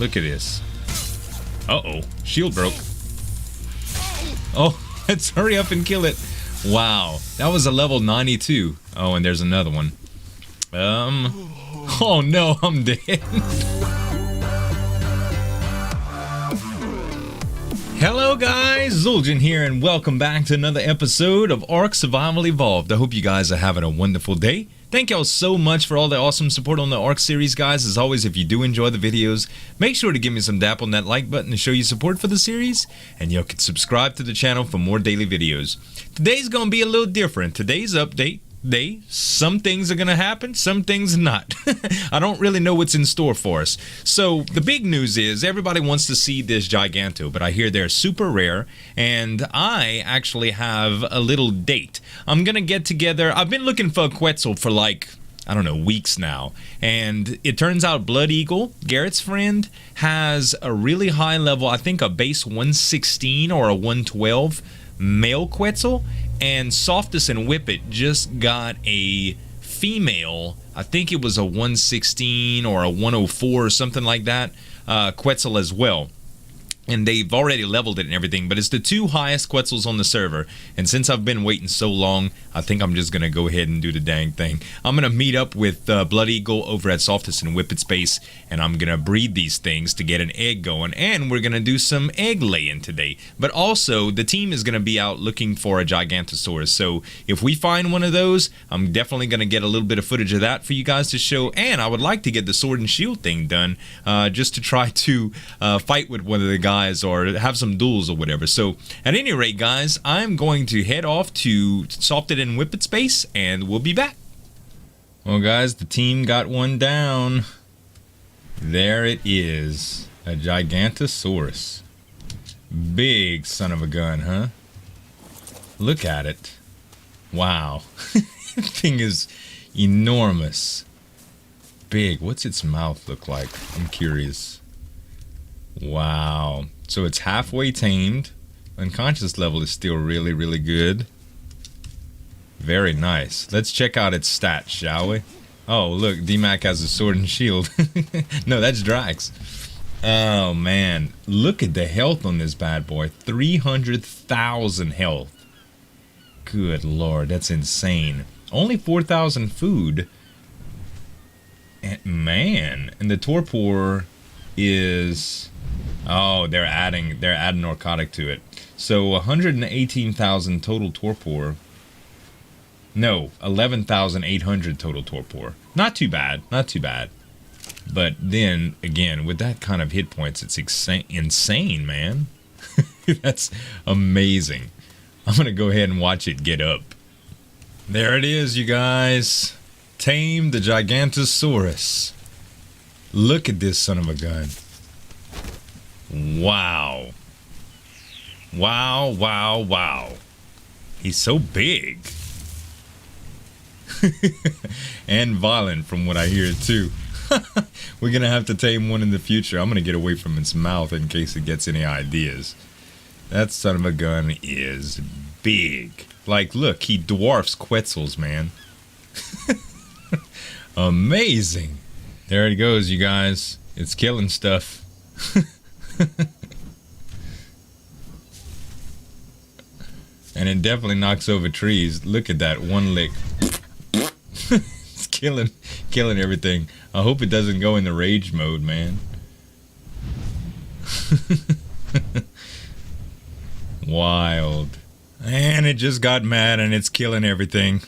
Look at this. Uh-oh. Shield broke. Oh, let's hurry up and kill it. Wow. That was a level 92. Oh, and there's another one. Oh no, I'm dead. Hello guys, Zueljin here, and welcome back to another episode of Ark Survival Evolved. I hope you guys are having a wonderful day. Thank y'all so much for all the awesome support on the Ark series, guys. As always, if you do enjoy the videos, make sure to give me some dap on that like button to show you support for the series, and y'all can subscribe to the channel for more daily videos. Today's gonna be a little different. Today's update day, some things are gonna happen, some things not. I don't really know what's in store for us. So the big news is everybody wants to see this Giganto, but I hear they're super rare, and I actually have a little date. I'm gonna get together. I've been looking for a Quetzel for like, I don't know, weeks now, and it turns out Blood Eagle, Garrett's friend, has a really high level, I think a base 116 or a 112 male Quetzel, and Softus and Whippet just got a female, I think it was a 116 or a 104 or something like that, Quetzel as well. And they've already leveled it and everything, but it's the two highest Quetzals on the server. And since I've been waiting so long, I think I'm just going to go ahead and do the dang thing. I'm going to meet up with Blood Eagle over at Softus and Whippet's base, and I'm going to breed these things to get an egg going. And we're going to do some egg laying today. But also, the team is going to be out looking for a Giganotosaurus. So if we find one of those, I'm definitely going to get a little bit of footage of that for you guys to show. And I would like to get the sword and shield thing done, just to try to fight with one of the guys or have some duels or whatever. So at any rate, guys, I'm going to head off to Softed and Whippet space, and we'll be back. Well, guys, the team got one down. There it is, a Gigantosaurus. Big son of a gun, huh? Look at it. Wow. That thing is enormous. Big. What's its mouth look like? I'm curious. Wow. So it's halfway tamed. Unconscious level is still really, really good. Very nice. Let's check out its stats, shall we? Oh, look, DMAC has a sword and shield. No, that's Drax. Oh, man. Look at the health on this bad boy. 300,000 health. Good lord, that's insane. Only 4,000 food. And, man. And the torpor is... Oh, they're adding narcotic to it. So 118,000 total torpor. No, 11,800 total torpor. Not too bad, not too bad. But then again, with that kind of hit points, it's insane, man. That's amazing. I'm gonna go ahead and watch it get up. There it is, you guys. Tame the Gigantosaurus. Look at this son of a gun. Wow. Wow, wow, wow. He's so big. And violent from what I hear too. We're gonna have to tame one in the future. I'm gonna get away from its mouth in case it gets any ideas. That son of a gun is big. Like, look, he dwarfs Quetzals, man. Amazing. There it goes, you guys. It's killing stuff. And it definitely knocks over trees. Look at that one lick. It's killing everything. I hope it doesn't go into rage mode, man. Wild. And it just got mad and it's killing everything.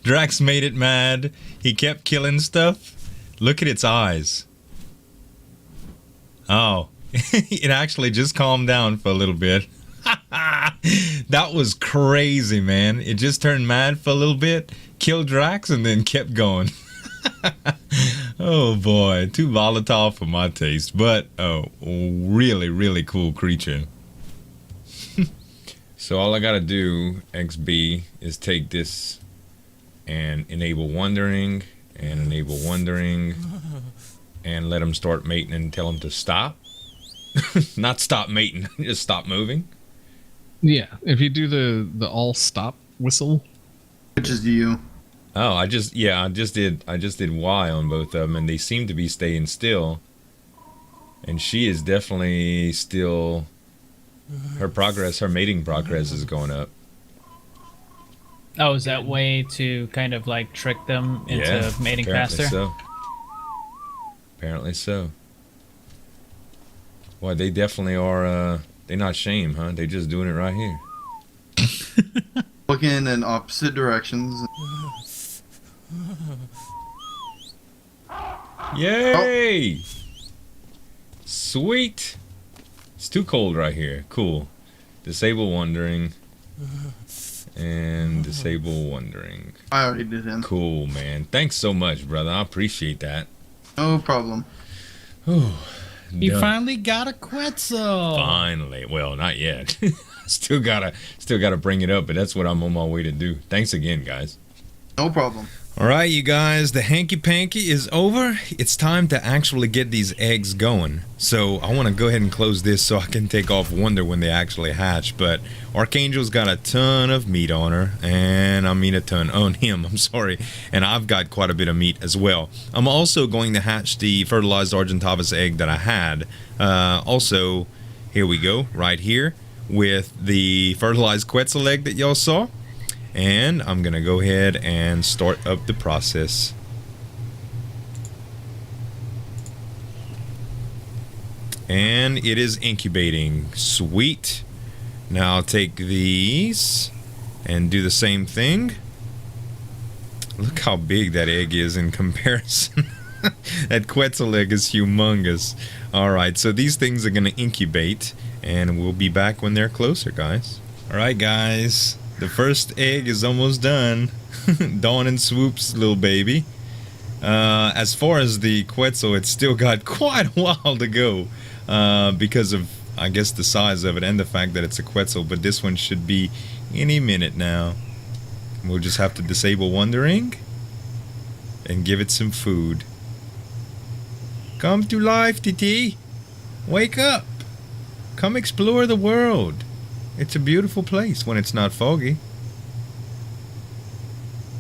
Drax made it mad. He kept killing stuff. Look at its eyes. Oh, it actually just calmed down for a little bit. That was crazy, man. It just turned mad for a little bit, killed Drax, and then kept going. Oh boy, too volatile for my taste, but oh, really, really cool creature. So all I gotta do, XB, is take this and enable wandering, and let him start mating and tell him to stop. Not stop mating, just stop moving. Yeah, if you do the all stop whistle. Which is you. Oh, I just did Y on both of them, and they seem to be staying still. And she is definitely still. Her mating progress is going up. Oh, is that way to kind of like trick them into mating faster? So. Apparently so. Well, they definitely are. They're not shame, huh? They're just doing it right here. Looking in opposite directions. Yay! Oh. Sweet! It's too cold right here. Cool. Disable wandering. And disable wandering. I already did him. Cool, man. Thanks so much, brother. I appreciate that. No problem. You finally got a Quetzel. Finally. Well, not yet. Still gotta bring it up, but that's what I'm on my way to do. Thanks again, guys. No problem. All right, you guys, the hanky-panky is over. It's time to actually get these eggs going. So I want to go ahead and close this so I can take off Wonder when they actually hatch. But Archangel's got a ton of meat on her, and I mean a ton on him, I'm sorry. And I've got quite a bit of meat as well. I'm also going to hatch the fertilized Argentavis egg that I had. Also, here we go, right here, with the fertilized Quetzel egg that y'all saw. And I'm gonna go ahead and start up the process. And it is incubating. Sweet. Now I'll take these and do the same thing. Look how big that egg is in comparison. That Quetzel egg is humongous. Alright, so these things are gonna incubate, and we'll be back when they're closer, guys. Alright, guys. The first egg is almost done. Dawn and Swoop's little baby. As far as the Quetzel, it's still got quite a while to go. Because of, I guess, the size of it and the fact that it's a Quetzel. But this one should be any minute now. We'll just have to disable wandering and give it some food. Come to life, TT. Wake up. Come explore the world. It's a beautiful place when it's not foggy.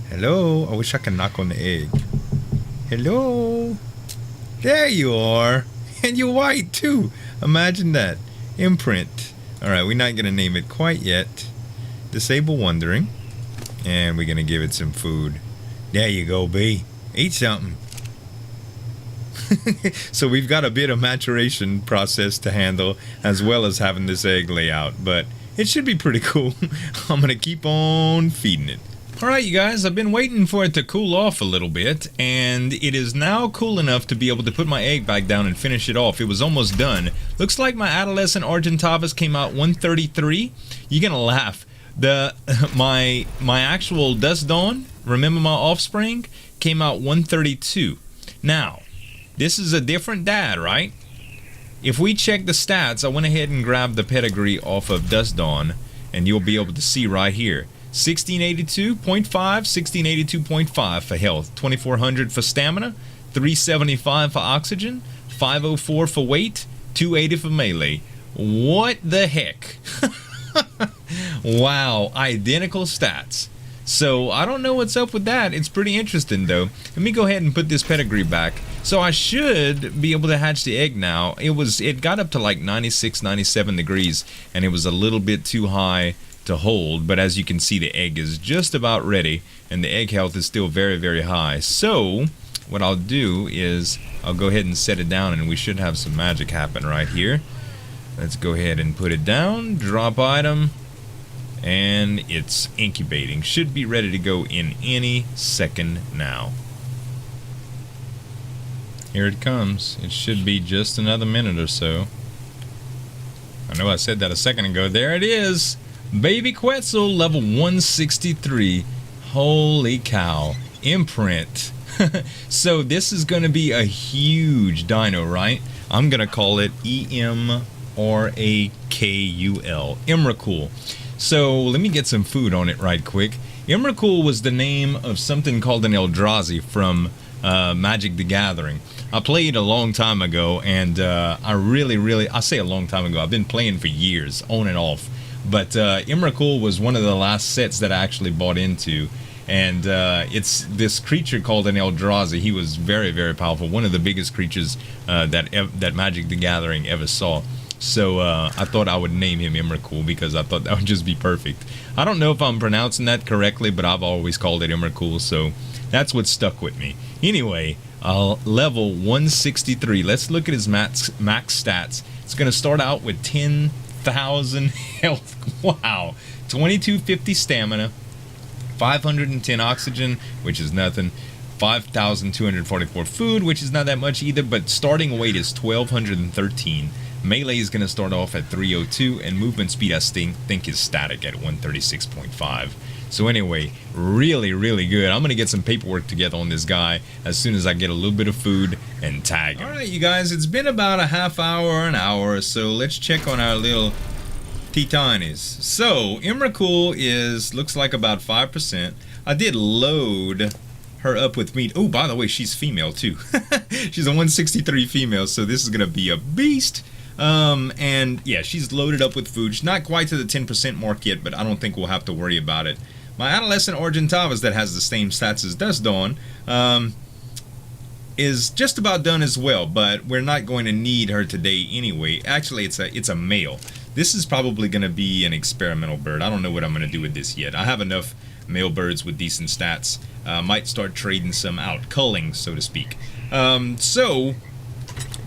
Hello? I wish I could knock on the egg. Hello? There you are. And you're white too. Imagine that. Imprint. Alright, we're not going to name it quite yet. Disable wandering. And we're going to give it some food. There you go, B. Eat something. So we've got a bit of maturation process to handle, as well as having this egg lay out. But it should be pretty cool. I'm gonna keep on feeding it. Alright, you guys, I've been waiting for it to cool off a little bit, and it is now cool enough to be able to put my egg back down and finish it off. It was almost done. Looks like my adolescent Argentavis came out 133. You're gonna laugh. My actual Dust Dawn, remember my offspring, came out 132. Now, this is a different dad, right? If we check the stats, I went ahead and grabbed the pedigree off of Dust Dawn, and you'll be able to see right here. 1682.5, 1682.5 for health, 2400 for stamina, 375 for oxygen, 504 for weight, 280 for melee. What the heck? Wow, identical stats. So I don't know what's up with that. It's pretty interesting though. Let me go ahead and put this pedigree back. So I should be able to hatch the egg now. It got up to like 96, 97 degrees, and it was a little bit too high to hold, but as you can see, the egg is just about ready, and the egg health is still very, very high. So what I'll do is I'll go ahead and set it down, and we should have some magic happen right here. Let's go ahead and put it down, drop item, and it's incubating. Should be ready to go in any second now. Here it comes. It should be just another minute or so. I know I said that a second ago. There it is. Baby Quetzel, level 163. Holy cow. Imprint. So this is going to be a huge dino, right? I'm going to call it Emrakul. Emrakul. So let me get some food on it right quick. Emrakul was the name of something called an Eldrazi from Magic the Gathering. I played a long time ago, and I say a long time ago, I've been playing for years, on and off. But Emrakul was one of the last sets that I actually bought into. And it's this creature called an Eldrazi. He was very, very powerful. One of the biggest creatures that Magic the Gathering ever saw. So I thought I would name him Emrakul because I thought that would just be perfect. I don't know if I'm pronouncing that correctly, but I've always called it Emrakul, so that's what stuck with me. Anyway, level 163. Let's look at his max stats. It's going to start out with 10,000 health. Wow. 2250 stamina. 510 oxygen, which is nothing. 5,244 food, which is not that much either, but starting weight is 1,213. Melee is going to start off at 302, and movement speed I think is static at 136.5. So anyway, really, really good. I'm going to get some paperwork together on this guy as soon as I get a little bit of food and tag him. Alright, you guys, it's been about a half hour, an hour, so let's check on our little Titanis. So, Emrakul looks like about 5%. I did load her up with meat. Oh, by the way, she's female too. She's a 163 female, so this is going to be a beast. And yeah, she's loaded up with food. She's not quite to the 10% mark yet, but I don't think we'll have to worry about it. My adolescent Argentavis that has the same stats as Dust Dawn is just about done as well, but we're not going to need her today anyway. Actually, it's a male. This is probably going to be an experimental bird. I don't know what I'm going to do with this yet. I have enough male birds with decent stats. Might start trading some out, culling, so to speak. So,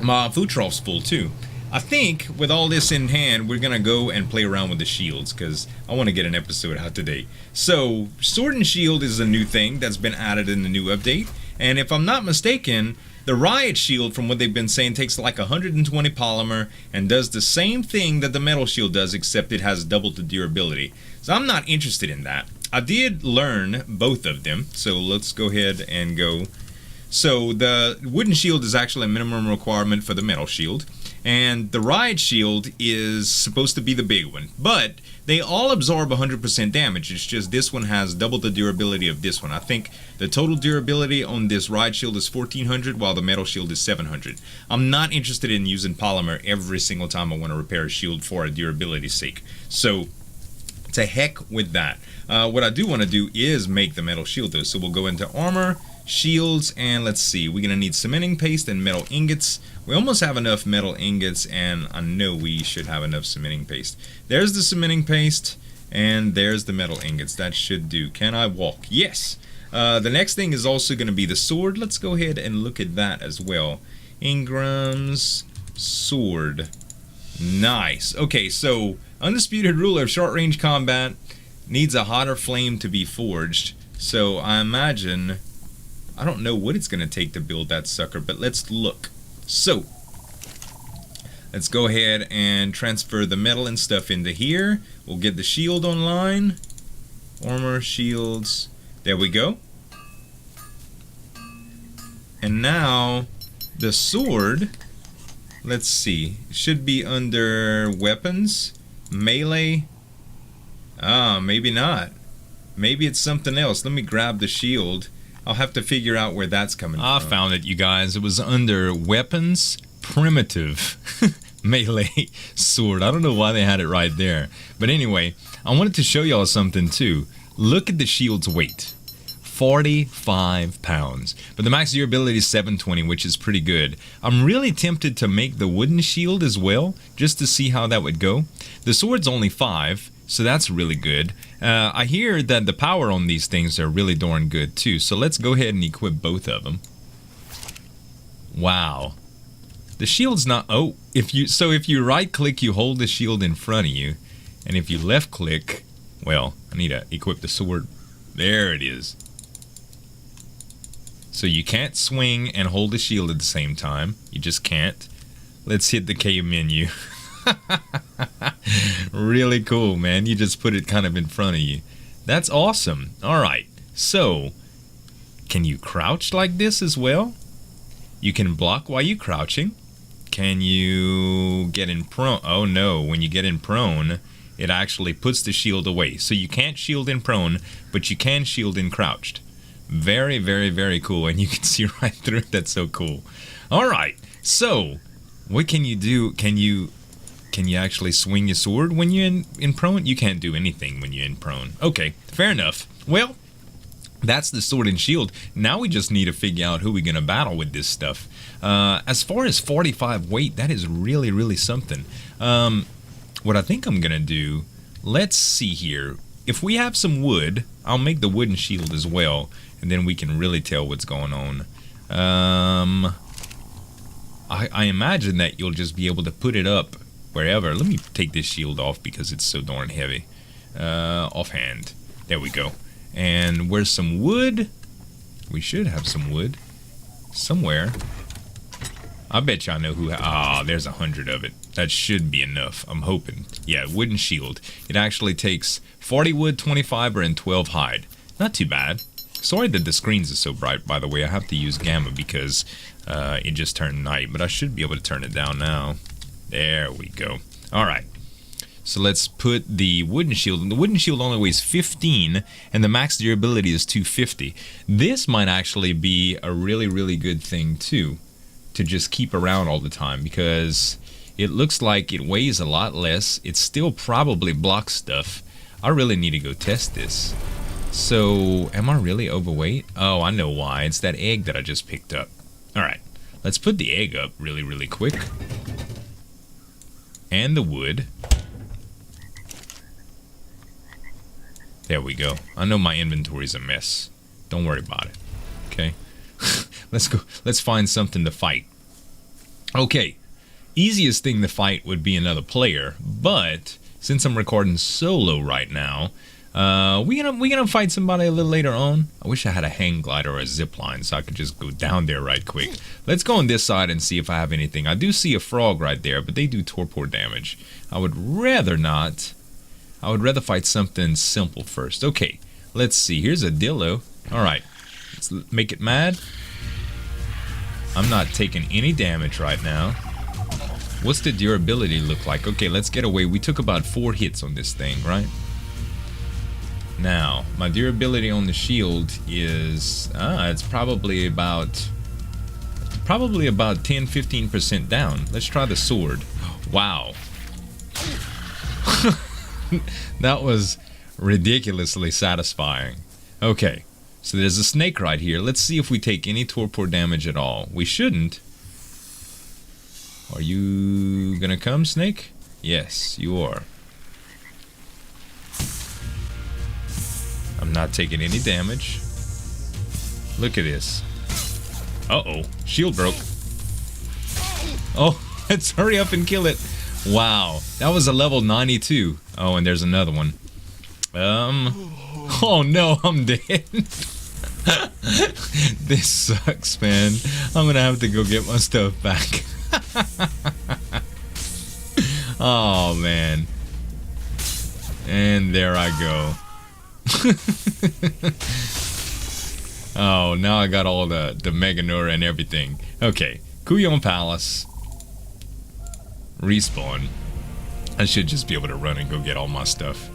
my food trough's full too. I think with all this in hand, we're going to go and play around with the shields because I want to get an episode out today. So, Sword and Shield is a new thing that's been added in the new update. And if I'm not mistaken, the Riot Shield, from what they've been saying, takes like 120 polymer and does the same thing that the Metal Shield does, except it has double the durability. So I'm not interested in that. I did learn both of them, so let's go ahead and go. So the Wooden Shield is actually a minimum requirement for the Metal Shield, and the Riot Shield is supposed to be the big one, but they all absorb 100% damage. It's just this one has double the durability of this one. I think the total durability on this Riot Shield is 1400, while the Metal Shield is 700. I'm not interested in using polymer every single time I want to repair a shield for a durability's sake. So, to heck with that. What I do want to do is make the Metal Shield though. So we'll go into Armor, Shields, and let's see. We're going to need Cementing Paste and Metal Ingots. We almost have enough Metal Ingots, and I know we should have enough Cementing Paste. There's the Cementing Paste, and there's the Metal Ingots. That should do. Can I walk? Yes! The next thing is also going to be the sword. Let's go ahead and look at that as well. Ingram's sword. Nice. Okay, so Undisputed Ruler of Short Range Combat needs a hotter flame to be forged. So I imagine, I don't know what it's going to take to build that sucker, but let's look. So, let's go ahead and transfer the metal and stuff into here. We'll get the shield online. Armor, shields. There we go. And now, the sword, let's see, it should be under weapons, melee. Ah, maybe not. Maybe it's something else. Let me grab the shield. I'll have to figure out where that's coming from. I found it, you guys. It was under weapons, primitive, melee, sword. I don't know why they had it right there. But anyway, I wanted to show y'all something too. Look at the shield's weight. 45 pounds. But the max durability is 720, which is pretty good. I'm really tempted to make the wooden shield as well, just to see how that would go. The sword's only 5, so that's really good. I hear that the power on these things are really darn good too, so let's go ahead and equip both of them. Wow. The shield's not... Oh, if you right click, you hold the shield in front of you, and if you left click, well, I need to equip the sword. There it is. So you can't swing and hold the shield at the same time. You just can't. Let's hit the K menu. Really cool, man. You just put it kind of in front of you. That's awesome. Alright, so can you crouch like this as well? You can block while you're crouching. Can you get in prone? Oh no, when you get in prone, it actually puts the shield away. So you can't shield in prone, but you can shield in crouched. Very, very, very cool. And you can see right through it. That's so cool. Alright, so what can you do? Can you actually swing your sword when you're in prone? You can't do anything when you're in prone. Okay, fair enough. Well, That's the sword and shield. Now we just need to figure out who we're going to battle with this stuff. As far as 45 weight, that is really, really something. What I think I'm going to do, let's see here. If we have some wood, I'll make the wooden shield as well, and then we can really tell what's going on. I imagine that you'll just be able to put it up wherever. Let me take this shield off because it's so darn heavy. Offhand. There we go. And where's some wood? We should have some wood somewhere. I bet y'all know who. There's 100 of it. That should be enough. I'm hoping. Yeah, wooden shield. It actually takes 40 wood, 20 fiber, and 12 hide. Not too bad. Sorry that the screens are so bright, by the way. I have to use gamma because it just turned night, but I should be able to turn it down now. There we go. All right. So let's put the wooden shield. And the wooden shield only weighs 15, and the max durability is 250. This might actually be a really, really good thing, too, to just keep around all the time, because it looks like it weighs a lot less. It still probably blocks stuff. I really need to go test this. So, am I really overweight? Oh, I know why. It's that egg that I just picked up. Alright, let's put the egg up really, really quick. And the wood. There we go. I know my inventory's a mess. Don't worry about it. Okay? Let's go. Let's find something to fight. Okay. Easiest thing to fight would be another player, but since I'm recording solo right now, we gonna fight somebody a little later on. I wish I had a hang glider or a zip line so I could just go down there right quick. Let's go on this side and see if I have anything. I do see a frog right there, but they do torpor damage. I would rather not. I would rather fight something simple first. Okay, let's see. Here's a dillo. Alright, let's make it mad. I'm not taking any damage right now. What's the durability look like? Okay, let's get away. We took about 4 hits on this thing, right? Now, my durability on the shield is... it's probably about 10-15% down. Let's try the sword. Wow. That was ridiculously satisfying. Okay, so there's a snake right here. Let's see if we take any torpor damage at all. We shouldn't. Are you gonna come, snake? Yes, you are. I'm not taking any damage. Look at this. Uh-oh, shield broke. Oh, let's hurry up and kill it. Wow, that was a level 92. Oh, and there's another one. Oh no, I'm dead. This sucks, man. I'm gonna have to go get my stuff back. Oh, man. And there I go. Oh, now I got all the Meganura and everything. Okay, Kuyon Palace. Respawn. I should just be able to run and go get all my stuff.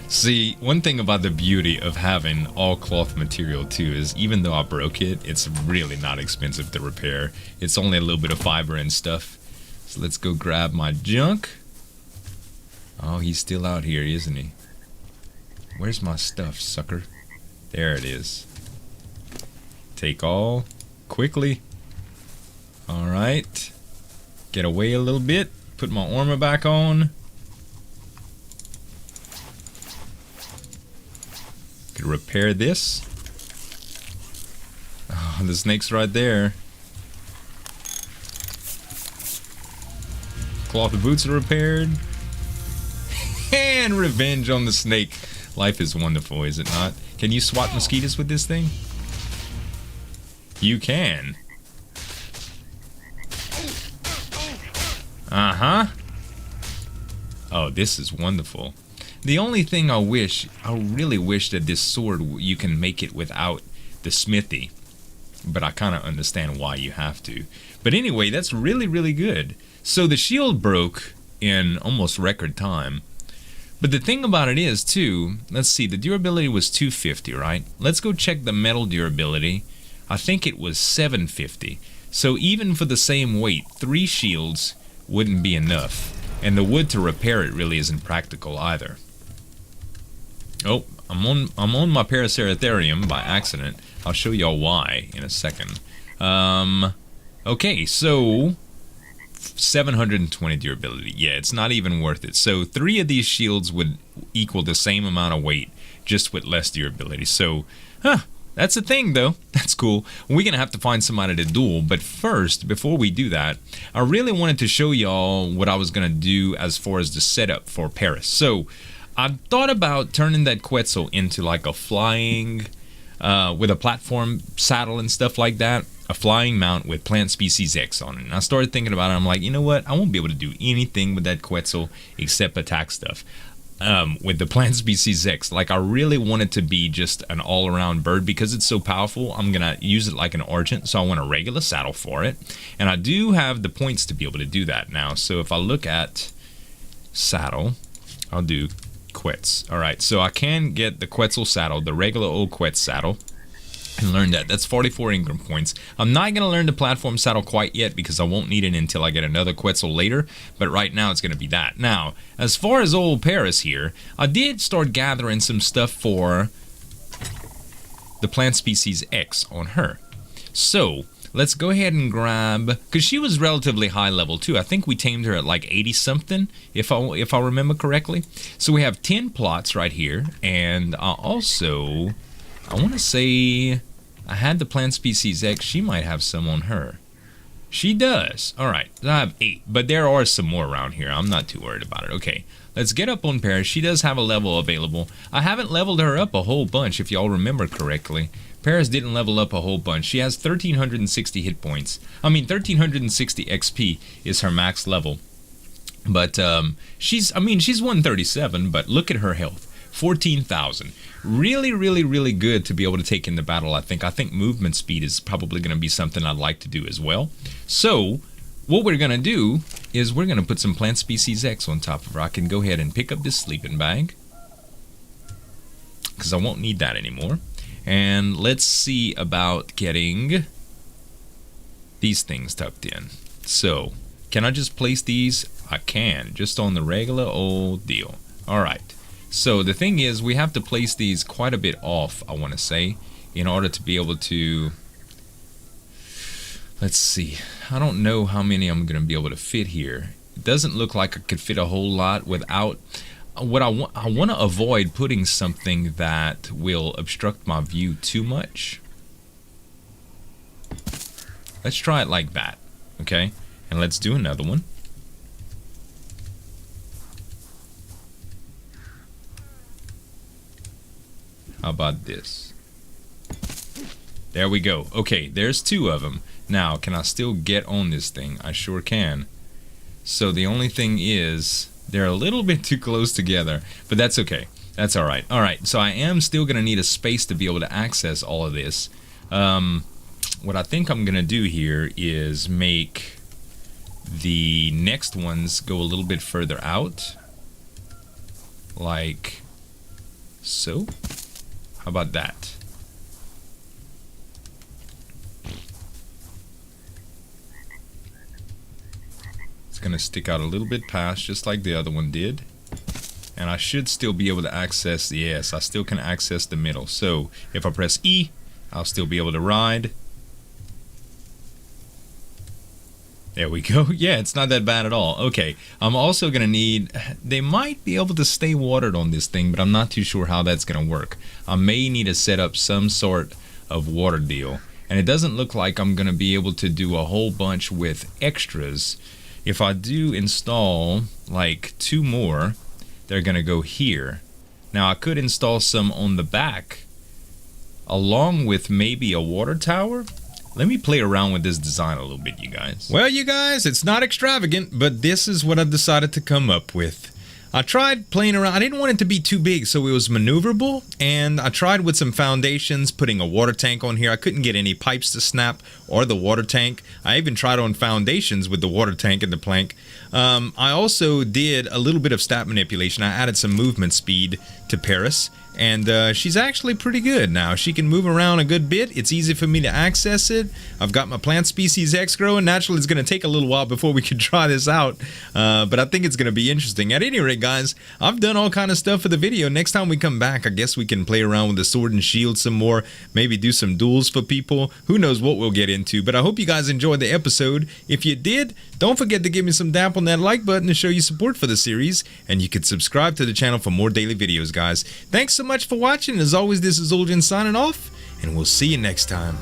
See, one thing about the beauty of having all cloth material too is even though I broke it, it's really not expensive to repair. It's only a little bit of fiber and stuff. So let's go grab my junk. Oh, he's still out here, isn't he? Where's my stuff, sucker? There it is. Take all quickly. Alright. Get away a little bit. Put my armor back on. Could repair this. Oh, the snake's right there. Cloth boots are repaired. And revenge on the snake. Life is wonderful, is it not? Can you swat mosquitoes with this thing? You can. Uh-huh. Oh, this is wonderful. The only thing I really wish that this sword, you can make it without the smithy. But I kind of understand why you have to. But anyway, that's really, really good. So the shield broke in almost record time. But the thing about it is, too, let's see, the durability was 250, right? Let's go check the metal durability. I think it was 750. So even for the same weight, 3 shields wouldn't be enough. And the wood to repair it really isn't practical either. Oh, I'm on my Paraceratherium by accident. I'll show y'all why in a second. Okay, so 720 durability. Yeah, it's not even worth it. So 3 of these shields would equal the same amount of weight, just with less durability. So, that's the thing though. That's cool. We're gonna have to find somebody to duel, but first, before we do that, I really wanted to show y'all what I was gonna do as far as the setup for Paris. So I thought about turning that Quetzel into like a flying, with a platform saddle and stuff like that, a flying mount with plant species X on it. And I started thinking about it. I'm like, you know what? I won't be able to do anything with that Quetzel except attack stuff. With the plant species X, like I really want it to be just an all-around bird because it's so powerful. I'm gonna use it like an Argent, so I want a regular saddle for it, and I do have the points to be able to do that now. So if I look at saddle, I'll do Quetz. All right, so I can get the Quetzel saddle, the regular old Quetz saddle, and learn that. That's 44 Ingram points. I'm not going to learn the platform saddle quite yet because I won't need it until I get another Quetzel later, but right now it's going to be that. Now, as far as old Paris here, I did start gathering some stuff for the plant species X on her. So, let's go ahead and grab, because she was relatively high level too. I think we tamed her at like 80 something, if I remember correctly. So we have 10 plots right here, and I want to say I had the plant species X. She might have some on her. She does. All right, I have 8, but there are some more around here. I'm not too worried about it. Okay, let's get up on Paris. She does have a level available. I haven't leveled her up a whole bunch, if y'all remember correctly. Paris didn't level up a whole bunch. She has 1,360 hit points. I mean, 1,360 XP is her max level. But she's 137, but look at her health. 14,000. Really, really, really good to be able to take in the battle, I think. I think movement speed is probably going to be something I'd like to do as well. So, what we're going to do is we're going to put some plant species X on top of her. I can go ahead and pick up this sleeping bag, because I won't need that anymore. And let's see about getting these things tucked in. So, can I just place these? I can, just on the regular old deal. Alright. So the thing is, we have to place these quite a bit off, I want to say, in order to be able to... Let's see. I don't know how many I'm going to be able to fit here. It doesn't look like I could fit a whole lot without... What I want to avoid putting something that will obstruct my view too much. Let's try it like that, okay? And let's do another one. How about this? There we go. Okay, there's 2 of them. Now, can I still get on this thing? I sure can. So the only thing is, they're a little bit too close together, but that's okay. That's alright. Alright, so I am still going to need a space to be able to access all of this. What I think I'm going to do here is make the next ones go a little bit further out. Like so. How about that? It's going to stick out a little bit past, just like the other one did. And I should still be able to access, yes, I still can access the middle. So if I press E, I'll still be able to ride. There we go. Yeah, it's not that bad at all. Okay, I'm also going to need... They might be able to stay watered on this thing, but I'm not too sure how that's going to work. I may need to set up some sort of water deal. And it doesn't look like I'm going to be able to do a whole bunch with extras. If I do install, like, 2 more, they're going to go here. Now, I could install some on the back, along with maybe a water tower. Let me play around with this design a little bit, you guys. Well, you guys, it's not extravagant, but this is what I decided to come up with. I tried playing around. I didn't want it to be too big, so it was maneuverable, and I tried with some foundations, putting a water tank on here. I couldn't get any pipes to snap or the water tank. I even tried on foundations with the water tank and the plank. I also did a little bit of stat manipulation. I added some movement speed to Paris, and she's actually pretty good now. She can move around a good bit. It's easy for me to access it. I've got my plant species X growing. Naturally, it's going to take a little while before we can try this out, but I think it's going to be interesting. At any rate, guys, I've done all kind of stuff for the video. Next time we come back, I guess we can play around with the sword and shield some more, maybe do some duels for people. Who knows what we'll get into, but I hope you guys enjoyed the episode. If you did, don't forget to give me some dap on that like button to show your support for the series, and you can subscribe to the channel for more daily videos, guys. Thanks so much for watching. As always, this is Zueljin signing off, and we'll see you next time.